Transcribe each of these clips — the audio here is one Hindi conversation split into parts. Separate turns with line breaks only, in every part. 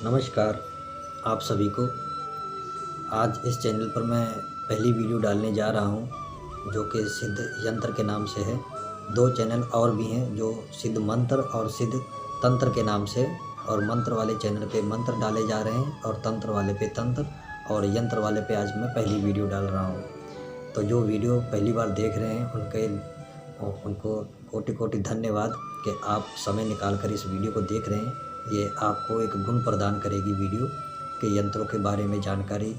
नमस्कार आप सभी को। आज इस चैनल पर मैं पहली वीडियो डालने जा रहा हूं, जो कि सिद्ध यंत्र के नाम से है। दो चैनल और भी हैं जो सिद्ध मंत्र और सिद्ध तंत्र के नाम से, और मंत्र वाले चैनल पे मंत्र डाले जा रहे हैं और तंत्र वाले पे तंत्र, और यंत्र वाले पे आज मैं पहली वीडियो डाल रहा हूं। तो जो वीडियो पहली बार देख रहे हैं उनको कोटि कोटि धन्यवाद कि आप समय निकाल कर इस वीडियो को देख रहे हैं। ये आपको एक गुण प्रदान करेगी वीडियो के यंत्रों के बारे में जानकारी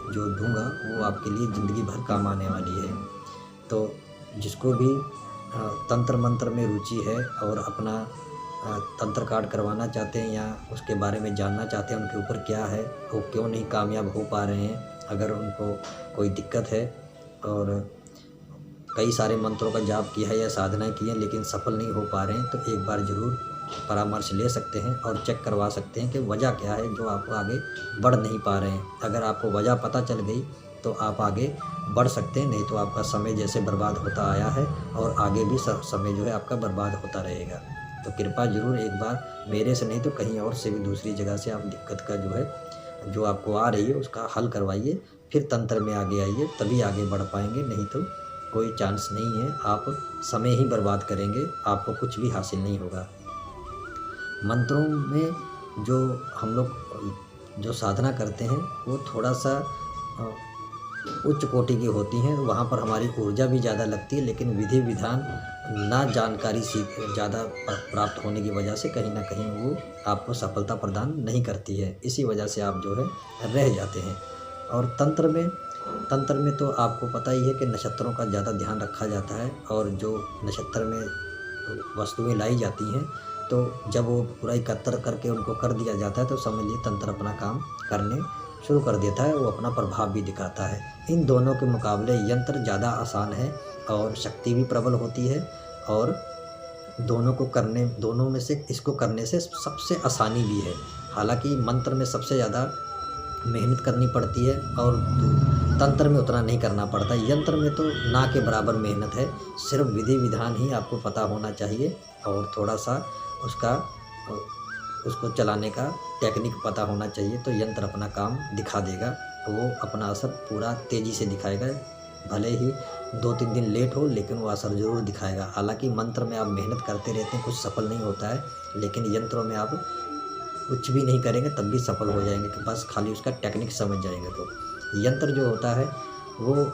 जो दूंगा वो आपके लिए ज़िंदगी भर काम आने वाली है। तो जिसको भी तंत्र मंत्र में रुचि है और अपना तंत्र कार्ड करवाना चाहते हैं या उसके बारे में जानना चाहते हैं उनके ऊपर क्या है, वो क्यों नहीं कामयाब हो पा रहे हैं, अगर उनको कोई दिक्कत है और कई सारे मंत्रों का जाप किया है या साधनाएं की हैं लेकिन सफल नहीं हो पा रहे हैं, तो एक बार ज़रूर परामर्श ले सकते हैं और चेक करवा सकते हैं कि वजह क्या है जो आपको आगे बढ़ नहीं पा रहे हैं। अगर आपको वजह पता चल गई तो आप आगे बढ़ सकते हैं, नहीं तो आपका समय जैसे बर्बाद होता आया है और आगे भी समय जो है आपका बर्बाद होता रहेगा। तो कृपा ज़रूर एक बार मेरे से नहीं तो कहीं और से भी दूसरी जगह से आप दिक्कत का जो है जो आपको आ रही है उसका हल करवाइए, फिर तंत्र में आगे आइए, तभी आगे बढ़ पाएंगे, नहीं तो कोई चांस नहीं है। आप समय ही बर्बाद करेंगे, आपको कुछ भी हासिल नहीं होगा। मंत्रों में जो हम लोग जो साधना करते हैं वो थोड़ा सा उच्च कोटि की होती हैं, वहाँ पर हमारी ऊर्जा भी ज़्यादा लगती है, लेकिन विधि विधान ना जानकारी ज़्यादा प्राप्त होने की वजह से कहीं ना कहीं वो आपको सफलता प्रदान नहीं करती है। इसी वजह से आप जो है रह जाते हैं। और तंत्र में तो आपको पता ही है कि नक्षत्रों का ज़्यादा ध्यान रखा जाता है, और जो नक्षत्र में वस्तुएं लाई जाती हैं तो जब वो पूरा एकत्र करके उनको कर दिया जाता है तो समझ लीजिए तंत्र अपना काम करने शुरू कर देता है, वो अपना प्रभाव भी दिखाता है। इन दोनों के मुकाबले यंत्र ज़्यादा आसान है और शक्ति भी प्रबल होती है, और दोनों में से इसको करने से सबसे आसानी भी है। हालांकि मंत्र में सबसे ज़्यादा मेहनत करनी पड़ती है और तंत्र में उतना नहीं करना पड़ता। यंत्र में तो ना के बराबर मेहनत है, सिर्फ विधि विधान ही आपको पता होना चाहिए और थोड़ा सा उसको चलाने का टेक्निक पता होना चाहिए, तो यंत्र अपना काम दिखा देगा। वो अपना असर पूरा तेज़ी से दिखाएगा, भले ही 2-3 दिन लेट हो लेकिन वो असर ज़रूर दिखाएगा। हालांकि मंत्र में आप मेहनत करते रहते हैं, कुछ सफल नहीं होता है, लेकिन यंत्रों में आप कुछ भी नहीं करेंगे तब भी सफल हो जाएंगे कि बस खाली उसका टेक्निक समझ जाएंगे। तो यंत्र जो होता है वो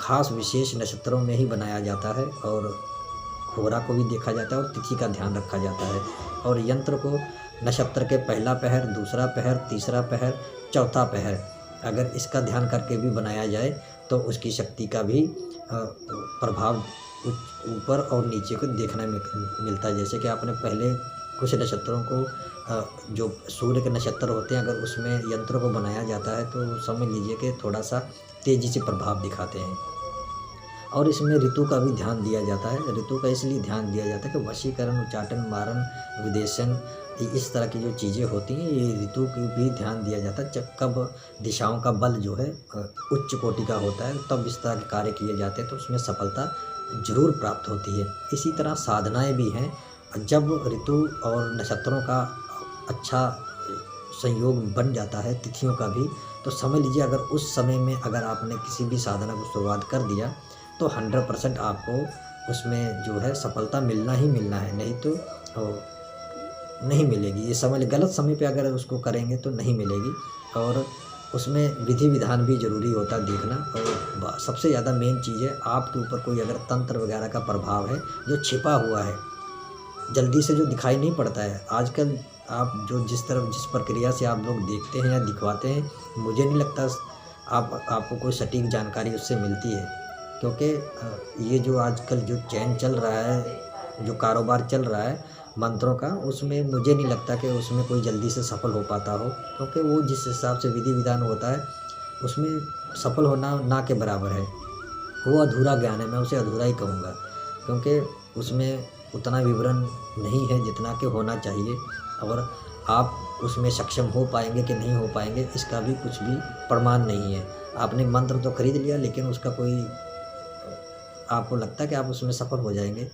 खास विशेष नक्षत्रों में ही बनाया जाता है, और होरा को भी देखा जाता है और तिथि का ध्यान रखा जाता है। और यंत्र को नक्षत्र के पहला पहर, दूसरा पहर, तीसरा पहर, चौथा पहर अगर इसका ध्यान करके भी बनाया जाए तो उसकी शक्ति का भी प्रभाव ऊपर और नीचे को देखने में मिलता है। जैसे कि आपने पहले कुछ नक्षत्रों को जो सूर्य के नक्षत्र होते हैं अगर उसमें यंत्रों को बनाया जाता है तो समझ लीजिए कि थोड़ा सा तेज़ी से प्रभाव दिखाते हैं। और इसमें ऋतु का भी ध्यान दिया जाता है। ऋतु का इसलिए ध्यान दिया जाता है कि वशीकरण, उच्चाटन, मारण, विदेशन, इस तरह की जो चीज़ें होती हैं ये ऋतु की भी ध्यान दिया जाता है। जब कब दिशाओं का बल जो है उच्च कोटि का होता है तब इस तरह के कार्य किए जाते हैं तो उसमें सफलता जरूर प्राप्त होती है। इसी तरह साधनाएं भी हैं, जब ऋतु और नक्षत्रों का अच्छा संयोग बन जाता है, तिथियों का भी, तो समझ लीजिए अगर उस समय में अगर आपने किसी भी साधना को शुरुआत कर दिया तो 100% आपको उसमें जो है सफलता मिलना ही मिलना है, नहीं तो नहीं मिलेगी। ये समझ गलत समय पे अगर उसको करेंगे तो नहीं मिलेगी। और उसमें विधि विधान भी ज़रूरी होता है देखना। और सबसे ज़्यादा मेन चीज़ है आपके ऊपर कोई अगर तंत्र वगैरह का प्रभाव है जो छिपा हुआ है, जल्दी से जो दिखाई नहीं पड़ता है। आजकल आप जो जिस प्रक्रिया से आप लोग देखते हैं या दिखवाते हैं, मुझे नहीं लगता आपको कोई सटीक जानकारी उससे मिलती है, क्योंकि ये जो आजकल जो चैन चल रहा है, जो कारोबार चल रहा है मंत्रों का, उसमें मुझे नहीं लगता कि उसमें कोई जल्दी से सफल हो पाता हो, क्योंकि वो जिस हिसाब से विधि विधान होता है उसमें सफल होना ना के बराबर है। वो अधूरा ज्ञान है, मैं उसे अधूरा ही कहूँगा, क्योंकि उसमें उतना विवरण नहीं है जितना कि होना चाहिए। और आप उसमें सक्षम हो पाएंगे कि नहीं हो पाएंगे इसका भी कुछ भी प्रमाण नहीं है। आपने मंत्र तो खरीद लिया लेकिन उसका कोई आपको लगता है कि आप उसमें सफल हो जाएंगे।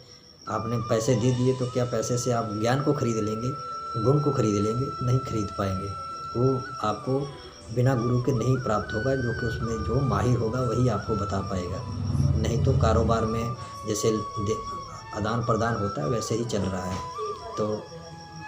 आपने पैसे दे दिए तो क्या पैसे से आप ज्ञान को खरीद लेंगे, गुण को खरीद लेंगे? नहीं खरीद पाएंगे। वो आपको बिना गुरु के नहीं प्राप्त होगा, जो कि उसमें जो माहिर होगा वही आपको बता पाएगा। नहीं तो कारोबार में जैसे आदान प्रदान होता है वैसे ही चल रहा है। तो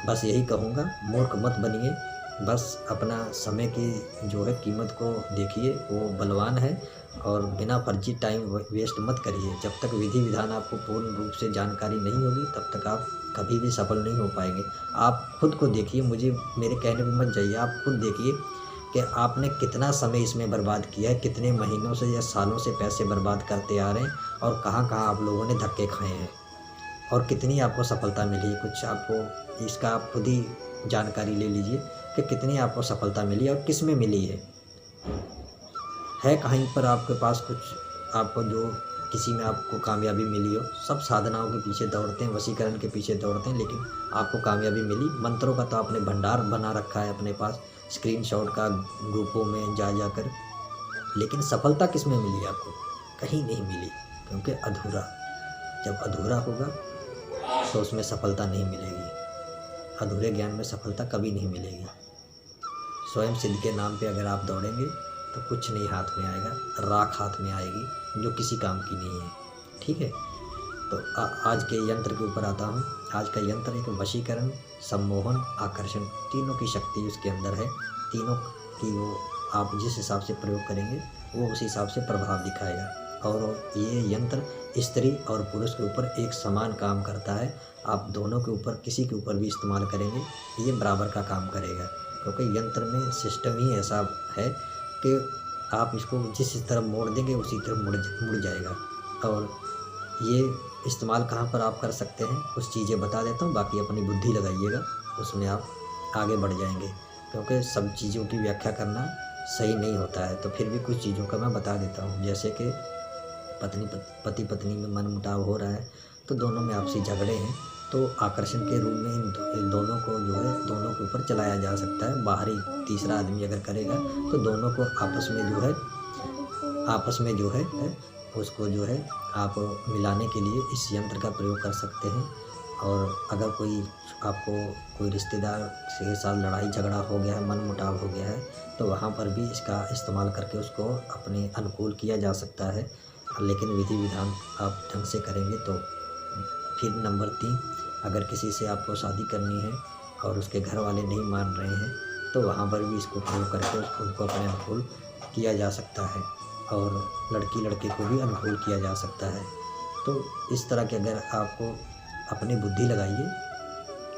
बस यही कहूँगा, मूर्ख मत बनिए, बस अपना समय की जो है कीमत को देखिए, वो बलवान है, और बिना फर्जी टाइम वेस्ट मत करिए। जब तक विधि विधान आपको पूर्ण रूप से जानकारी नहीं होगी तब तक आप कभी भी सफल नहीं हो पाएंगे। आप खुद को देखिए, मुझे मेरे कहने पे मत जाइए, आप खुद देखिए कि आपने कितना समय इसमें बर्बाद किया है, कितने महीनों से या सालों से पैसे बर्बाद करते आ रहे हैं, और कहाँ-कहाँ आप लोगों ने धक्के खाए हैं, और कितनी आपको सफलता मिली। कुछ आपको इसका आप खुद ही जानकारी ले लीजिए कि कितनी आपको सफलता मिली और किस में मिली है कहीं पर आपके पास कुछ आपको जो किसी में आपको कामयाबी मिली हो। सब साधनाओं के पीछे दौड़ते हैं, वशीकरण के पीछे दौड़ते हैं, लेकिन आपको कामयाबी मिली। मंत्रों का तो आपने भंडार बना रखा है अपने पास, स्क्रीनशॉट का ग्रुपों में जा कर, लेकिन सफलता किस में मिली आपको? कहीं नहीं मिली, क्योंकि अधूरा। जब अधूरा होगा तो उसमें सफलता नहीं मिलेगी। अधूरे ज्ञान में सफलता कभी नहीं मिलेगी। स्वयं सिद्ध के नाम पे अगर आप दौड़ेंगे तो कुछ नहीं हाथ में आएगा, राख हाथ में आएगी जो किसी काम की नहीं है। ठीक है, तो आज के यंत्र के ऊपर आता हूँ। आज का यंत्र एक वशीकरण, सम्मोहन, आकर्षण, तीनों की शक्ति उसके अंदर है। तीनों की वो आप जिस हिसाब से प्रयोग करेंगे वो उस हिसाब से प्रभाव दिखाएगा। और ये यंत्र स्त्री और पुरुष के ऊपर एक समान काम करता है। आप दोनों के ऊपर, किसी के ऊपर भी इस्तेमाल करेंगे ये बराबर का काम करेगा, क्योंकि यंत्र में सिस्टम ही ऐसा है कि आप इसको जिस तरफ मोड़ देंगे उसी तरफ मुड़ जाएगा। और ये इस्तेमाल कहाँ पर आप कर सकते हैं कुछ चीज़ें बता देता हूँ, बाकी अपनी बुद्धि लगाइएगा, उसमें आप आगे बढ़ जाएंगे। क्योंकि सब चीज़ों की व्याख्या करना सही नहीं होता है, तो फिर भी कुछ चीज़ों का मैं बता देता हूँ। जैसे कि पति पत्नी में मनमुटाव हो रहा है, तो दोनों में आपसी झगड़े हैं, तो आकर्षण के रूप में इन दोनों को जो है दोनों के ऊपर चलाया जा सकता है। बाहरी तीसरा आदमी अगर करेगा तो दोनों को आपस में जो है उसको जो है आप मिलाने के लिए इस यंत्र का प्रयोग कर सकते हैं। और अगर कोई रिश्तेदार के साथ लड़ाई झगड़ा हो गया है, मनमुटाव हो गया है, तो वहाँ पर भी इसका इस्तेमाल करके उसको अपने अनुकूल किया जा सकता है, लेकिन विधि विधान आप ढंग से करेंगे तो। फिर नंबर 3, अगर किसी से आपको शादी करनी है और उसके घर वाले नहीं मान रहे हैं, तो वहाँ पर भी इसको प्रयोग करके उनको अपने अनुकूल किया जा सकता है, और लड़की लड़के को भी अनुकूल किया जा सकता है। तो इस तरह के अगर आपको अपनी बुद्धि लगाइए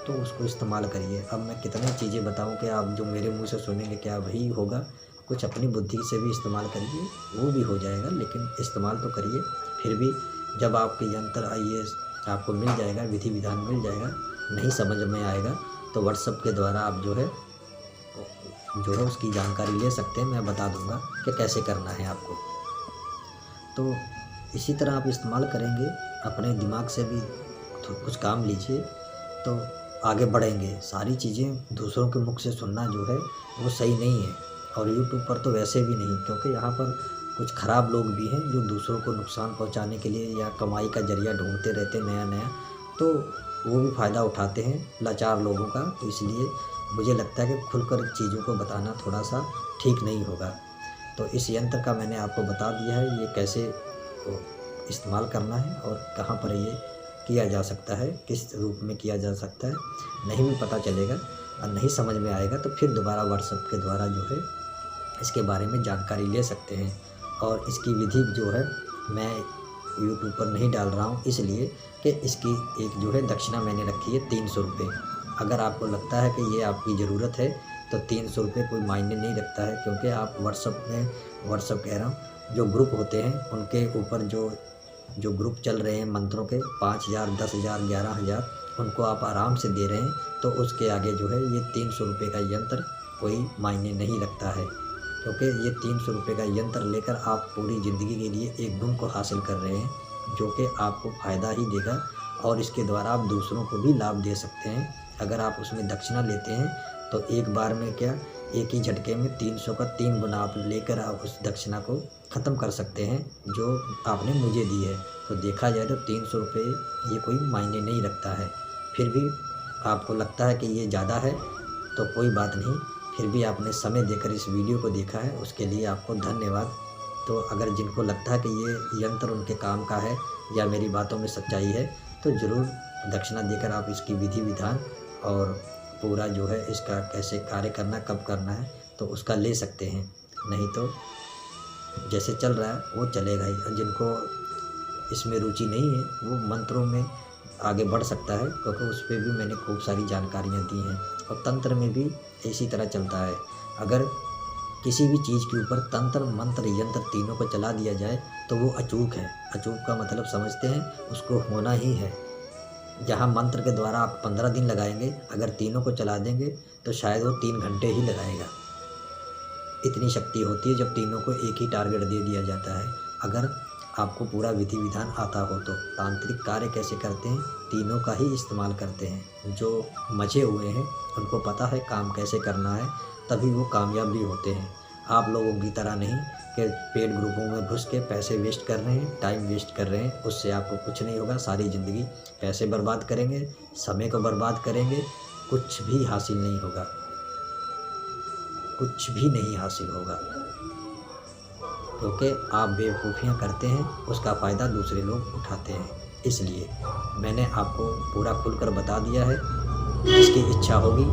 तो उसको इस्तेमाल करिए। अब मैं कितनी चीज़ें बताऊं कि आप जो मेरे मुंह से सुनेंगे क्या वही होगा? कुछ अपनी बुद्धि से भी इस्तेमाल करिए, वो भी हो जाएगा, लेकिन इस्तेमाल तो करिए। फिर भी जब आपके यंत्र ये आपको मिल जाएगा, विधि विधान मिल जाएगा, नहीं समझ में आएगा तो व्हाट्सएप के द्वारा आप जो है उसकी जानकारी ले सकते हैं। मैं बता दूंगा कि कैसे करना है आपको। तो इसी तरह आप इस्तेमाल करेंगे, अपने दिमाग से भी कुछ काम लीजिए तो आगे बढ़ेंगे। सारी चीज़ें दूसरों के मुख से सुनना जो है वो सही नहीं है, और यूट्यूब पर तो वैसे भी नहीं, क्योंकि यहाँ पर कुछ ख़राब लोग भी हैं जो दूसरों को नुकसान पहुँचाने के लिए या कमाई का जरिया ढूंढते रहते हैं नया, तो वो भी फ़ायदा उठाते हैं लाचार लोगों का। तो इसलिए मुझे लगता है कि खुलकर चीज़ों को बताना थोड़ा सा ठीक नहीं होगा। तो इस यंत्र का मैंने आपको बता दिया है, ये कैसे इस्तेमाल करना है और कहाँ पर ये किया जा सकता है, किस रूप में किया जा सकता है। नहीं भी पता चलेगा और नहीं समझ में आएगा तो फिर दोबारा व्हाट्सएप के द्वारा जो है इसके बारे में जानकारी ले सकते हैं। और इसकी विधि जो है मैं यूट्यूब पर नहीं डाल रहा हूँ, इसलिए कि इसकी एक जो है दक्षिणा मैंने रखी है 300 रुपये। अगर आपको लगता है कि ये आपकी ज़रूरत है तो 300 रुपये कोई मायने नहीं रखता है, क्योंकि आप व्हाट्सएप कह रहा हूँ, जो ग्रुप होते हैं उनके ऊपर जो ग्रुप चल रहे हैं मंत्रों के 5000, 10,000, 11,000 उनको आप आराम से दे रहे हैं, तो उसके आगे जो है ये 300 रुपये का यंत्र कोई मायने नहीं रखता है। क्योंकि ये 300 रुपये का यंत्र लेकर आप पूरी ज़िंदगी के लिए एक गुण को हासिल कर रहे हैं, जो कि आपको फ़ायदा ही देगा, और इसके द्वारा आप दूसरों को भी लाभ दे सकते हैं। अगर आप उसमें दक्षिणा लेते हैं तो एक बार में क्या, एक ही झटके में 300 का 3 गुना आप लेकर आप उस दक्षिणा को ख़त्म कर सकते हैं जो आपने मुझे दी है। तो देखा जाए तो 300 रुपये ये कोई मायने नहीं रखता है। फिर भी आपको लगता है कि ये ज़्यादा है तो कोई बात नहीं, फिर भी आपने समय देकर इस वीडियो को देखा है, उसके लिए आपको धन्यवाद। तो अगर जिनको लगता है कि ये यंत्र उनके काम का है या मेरी बातों में सच्चाई है, तो ज़रूर दक्षिणा देकर आप इसकी विधि विधान और पूरा जो है इसका कैसे कार्य करना, कब करना है, तो उसका ले सकते हैं। नहीं तो जैसे चल रहा है वो चलेगा ही। और जिनको इसमें रुचि नहीं है वो मंत्रों में आगे बढ़ सकता है, क्योंकि उस पर भी मैंने खूब सारी जानकारियाँ दी हैं। और तंत्र में भी इसी तरह चलता है। अगर किसी भी चीज़ के ऊपर तंत्र, मंत्र, यंत्र तीनों को चला दिया जाए तो वो अचूक है। अचूक का मतलब समझते हैं, उसको होना ही है। जहाँ मंत्र के द्वारा आप 15 दिन लगाएंगे, अगर तीनों को चला देंगे तो शायद वो 3 घंटे ही लगाएगा। इतनी शक्ति होती है जब तीनों को एक ही टारगेट दे दिया जाता है। अगर आपको पूरा विधि विधान आता हो तो तांत्रिक कार्य कैसे करते हैं, तीनों का ही इस्तेमाल करते हैं। जो मचे हुए हैं उनको पता है काम कैसे करना है, तभी वो कामयाब भी होते हैं। आप लोगों की तरह नहीं कि पेड ग्रुपों में घुस के पैसे वेस्ट कर रहे हैं, टाइम वेस्ट कर रहे हैं। उससे आपको कुछ नहीं होगा। सारी ज़िंदगी पैसे बर्बाद करेंगे, समय को बर्बाद करेंगे, कुछ भी हासिल नहीं होगा। कुछ भी नहीं हासिल होगा, क्योंकि आप बेवकूफ़ियाँ करते हैं, उसका फ़ायदा दूसरे लोग उठाते हैं। इसलिए मैंने आपको पूरा खुलकर बता दिया है। जिसकी इच्छा होगी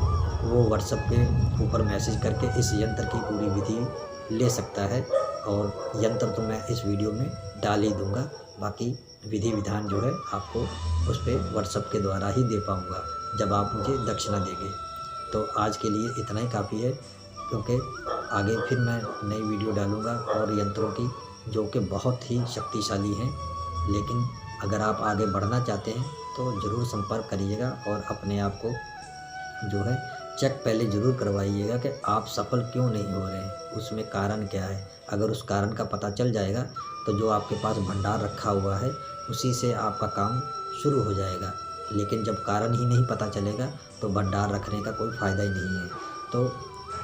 वो व्हाट्सएप के ऊपर मैसेज करके इस यंत्र की पूरी विधि ले सकता है। और यंत्र तो मैं इस वीडियो में डाल ही दूँगा, बाकी विधि विधान जो है आपको उस पर व्हाट्सएप के द्वारा ही दे पाऊँगा जब आप मुझे दक्षिणा देंगे। तो आज के लिए इतना ही काफ़ी है, क्योंकि आगे फिर मैं नई वीडियो डालूँगा और यंत्रों की, जो कि बहुत ही शक्तिशाली हैं। लेकिन अगर आप आगे बढ़ना चाहते हैं तो ज़रूर संपर्क करिएगा और अपने आप को जो है चेक पहले ज़रूर करवाइएगा कि आप सफल क्यों नहीं हो रहे हैं, उसमें कारण क्या है। अगर उस कारण का पता चल जाएगा तो जो आपके पास भंडार रखा हुआ है उसी से आपका काम शुरू हो जाएगा। लेकिन जब कारण ही नहीं पता चलेगा तो भंडार रखने का कोई फ़ायदा ही नहीं है। तो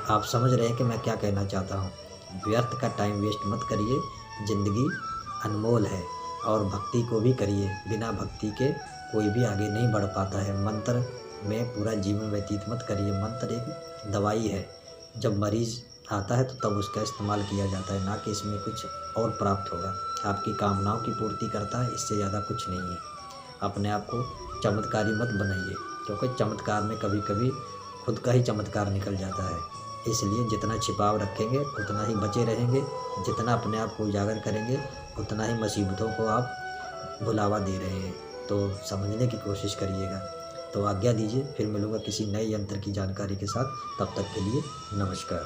आप समझ रहे हैं कि मैं क्या कहना चाहता हूँ। व्यर्थ का टाइम वेस्ट मत करिए, ज़िंदगी अनमोल है। और भक्ति को भी करिए, बिना भक्ति के कोई भी आगे नहीं बढ़ पाता है। मंत्र में पूरा जीवन व्यतीत मत करिए। मंत्र एक दवाई है, जब मरीज़ आता है तो तब उसका इस्तेमाल किया जाता है, ना कि इसमें कुछ और प्राप्त होगा। आपकी कामनाओं की पूर्ति करता है, इससे ज़्यादा कुछ नहीं है। अपने आप को चमत्कारी मत बनाइए, क्योंकि चमत्कार में कभी कभी खुद का ही चमत्कार निकल जाता है। इसलिए जितना छिपाव रखेंगे उतना ही बचे रहेंगे, जितना अपने आप को उजागर करेंगे उतना ही मुसीबतों को आप बुलावा दे रहे हैं। तो समझने की कोशिश करिएगा। तो आज्ञा दीजिए, फिर मिलूँगा किसी नए यंत्र की जानकारी के साथ। तब तक के लिए नमस्कार।